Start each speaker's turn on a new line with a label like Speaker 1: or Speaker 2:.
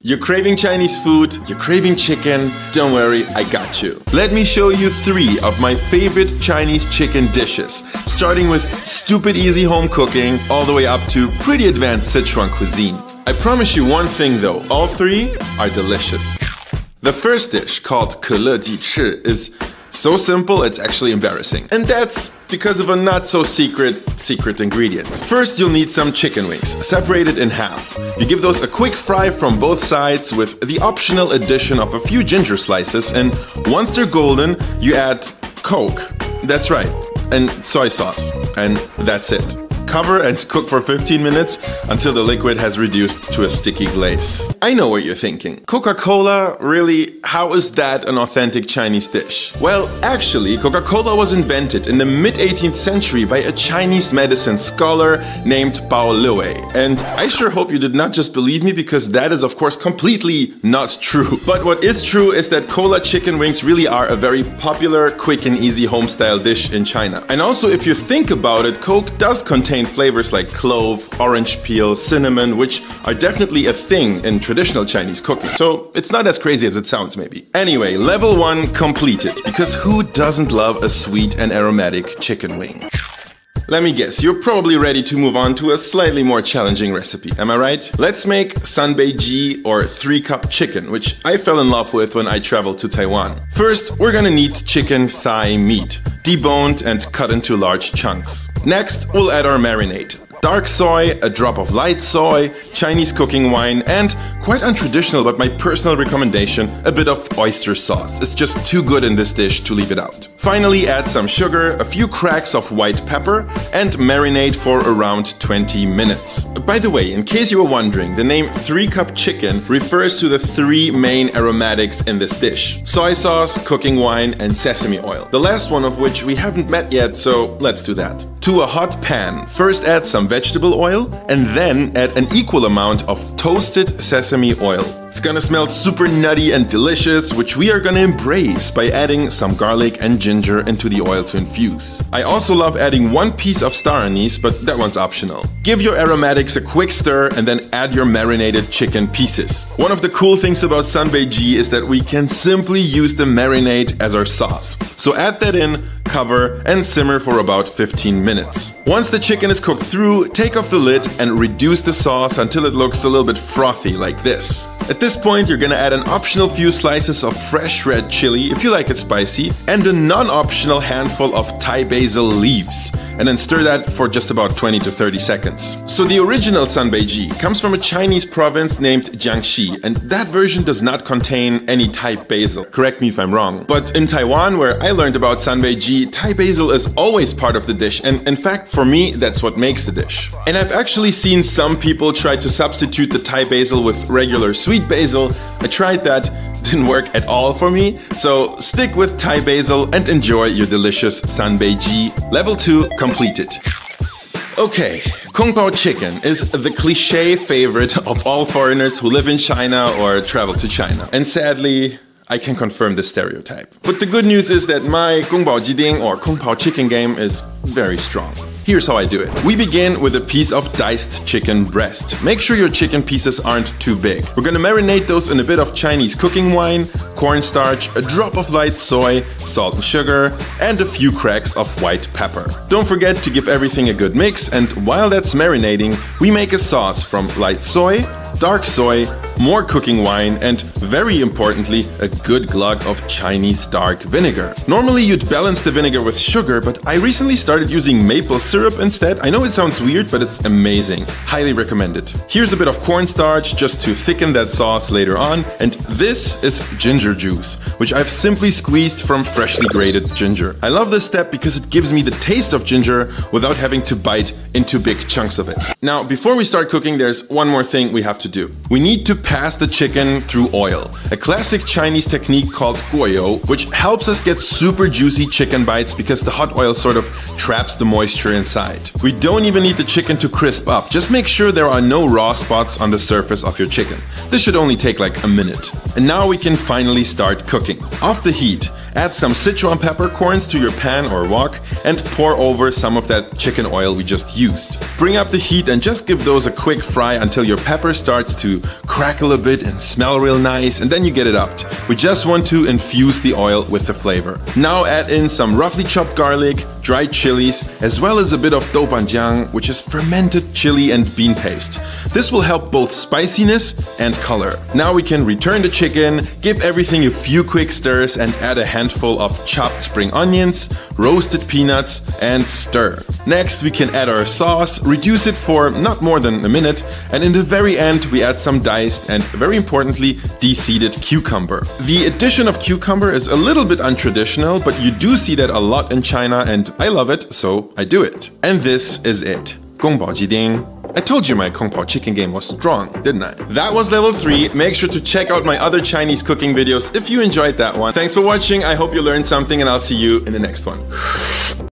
Speaker 1: You're craving Chinese food, you're craving chicken, don't worry, I got you. Let me show you 3 of my favorite Chinese chicken dishes, starting with stupid easy home cooking, all the way up to pretty advanced Sichuan cuisine. I promise you one thing though, all 3 are delicious. The first dish, called 可乐鸡翅, is so simple it's actually embarrassing. And that's because of a not so secret ingredient. First, you'll need some chicken wings, separated in half. You give those a quick fry from both sides with the optional addition of a few ginger slices, and once they're golden, you add Coke. That's right, and soy sauce. And that's it. Cover and cook for 15 minutes until the liquid has reduced to a sticky glaze. I know what you're thinking. Coca-Cola? Really? How is that an authentic Chinese dish? Well, actually, Coca-Cola was invented in the mid-18th century by a Chinese medicine scholar named Bao Liwei. And I sure hope you did not just believe me, because that is of course completely not true. But what is true is that cola chicken wings really are a very popular, quick and easy home-style dish in China. And also, if you think about it, Coke does contain flavors like clove, orange peel, cinnamon, which are definitely a thing in traditional Chinese cooking. So it's not as crazy as it sounds, maybe. Anyway, level 1 completed, because who doesn't love a sweet and aromatic chicken wing? Let me guess, you're probably ready to move on to a slightly more challenging recipe, am I right? Let's make sanbeiji, or 3-cup chicken, which I fell in love with when I traveled to Taiwan. First, we're gonna need chicken thigh meat, deboned and cut into large chunks. Next, we'll add our marinade. Dark soy, a drop of light soy, Chinese cooking wine, and, quite untraditional but my personal recommendation, a bit of oyster sauce. It's just too good in this dish to leave it out. Finally, add some sugar, a few cracks of white pepper, and marinate for around 20 minutes. By the way, in case you were wondering, the name 3-cup chicken refers to the 3 main aromatics in this dish: soy sauce, cooking wine, and sesame oil. The last one of which we haven't met yet, so let's do that. To a hot pan, first add some vegetable oil and then add an equal amount of toasted sesame oil. It's gonna smell super nutty and delicious, which we are gonna embrace by adding some garlic and ginger into the oil to infuse. I also love adding 1 piece of star anise, but that one's optional. Give your aromatics a quick stir and then add your marinated chicken pieces. One of the cool things about sanbeiji is that we can simply use the marinade as our sauce. So add that in, cover, and simmer for about 15 minutes. Once the chicken is cooked through, take off the lid and reduce the sauce until it looks a little bit frothy like this. At this point, you're gonna add an optional few slices of fresh red chili if you like it spicy, and a non-optional handful of Thai basil leaves, and then stir that for just about 20 to 30 seconds. So the original sanbeiji comes from a Chinese province named Jiangxi, and that version does not contain any Thai basil. Correct me if I'm wrong. But in Taiwan, where I learned about sanbeiji, Thai basil is always part of the dish, and in fact, for me, that's what makes the dish. And I've actually seen some people try to substitute the Thai basil with regular sweet basil. I tried that, didn't work at all for me, so stick with Thai basil and enjoy your delicious sanbeiji. Level 2 completed. Okay, Kung Pao Chicken is the cliché favorite of all foreigners who live in China or travel to China. And sadly, I can confirm this stereotype. But the good news is that my Kung Pao Chicken or Kung Pao Chicken game is very strong. Here's how I do it. We begin with a piece of diced chicken breast. Make sure your chicken pieces aren't too big. We're gonna marinate those in a bit of Chinese cooking wine, cornstarch, a drop of light soy, salt and sugar, and a few cracks of white pepper. Don't forget to give everything a good mix, and while that's marinating, we make a sauce from light soy, dark soy, more cooking wine, and very importantly, a good glug of Chinese dark vinegar. Normally you'd balance the vinegar with sugar, but I recently started using maple syrup instead. I know it sounds weird, but it's amazing. Highly recommend it. Here's a bit of cornstarch just to thicken that sauce later on, and this is ginger juice, which I've simply squeezed from freshly grated ginger. I love this step because it gives me the taste of ginger without having to bite into big chunks of it. Now, before we start cooking, there's one more thing we have to do. We need to pass the chicken through oil, a classic Chinese technique called guoyou, which helps us get super juicy chicken bites because the hot oil sort of traps the moisture inside. We don't even need the chicken to crisp up, just make sure there are no raw spots on the surface of your chicken. This should only take like a minute. And now we can finally start cooking. Off the heat, Add some Sichuan peppercorns to your pan or wok and pour over some of that chicken oil we just used. Bring up the heat and just give those a quick fry until your pepper starts to crackle a bit and smell real nice, and then you get it up. We just want to infuse the oil with the flavor. Now add in some roughly chopped garlic, dried chilies, as well as a bit of doubanjiang, which is fermented chili and bean paste. This will help both spiciness and color. Now we can return the chicken, give everything a few quick stirs, and add a handful of chopped spring onions, roasted peanuts, and stir. Next we can add our sauce, reduce it for not more than a minute, and in the very end we add some diced and, very importantly, de-seeded cucumber. The addition of cucumber is a little bit untraditional, but you do see that a lot in China and I love it, so I do it. And this is it.宫保鸡丁. I told you my Kung Pao Chicken game was strong, didn't I? That was level 3. Make sure to check out my other Chinese cooking videos if you enjoyed that one. Thanks for watching, I hope you learned something, and I'll see you in the next one.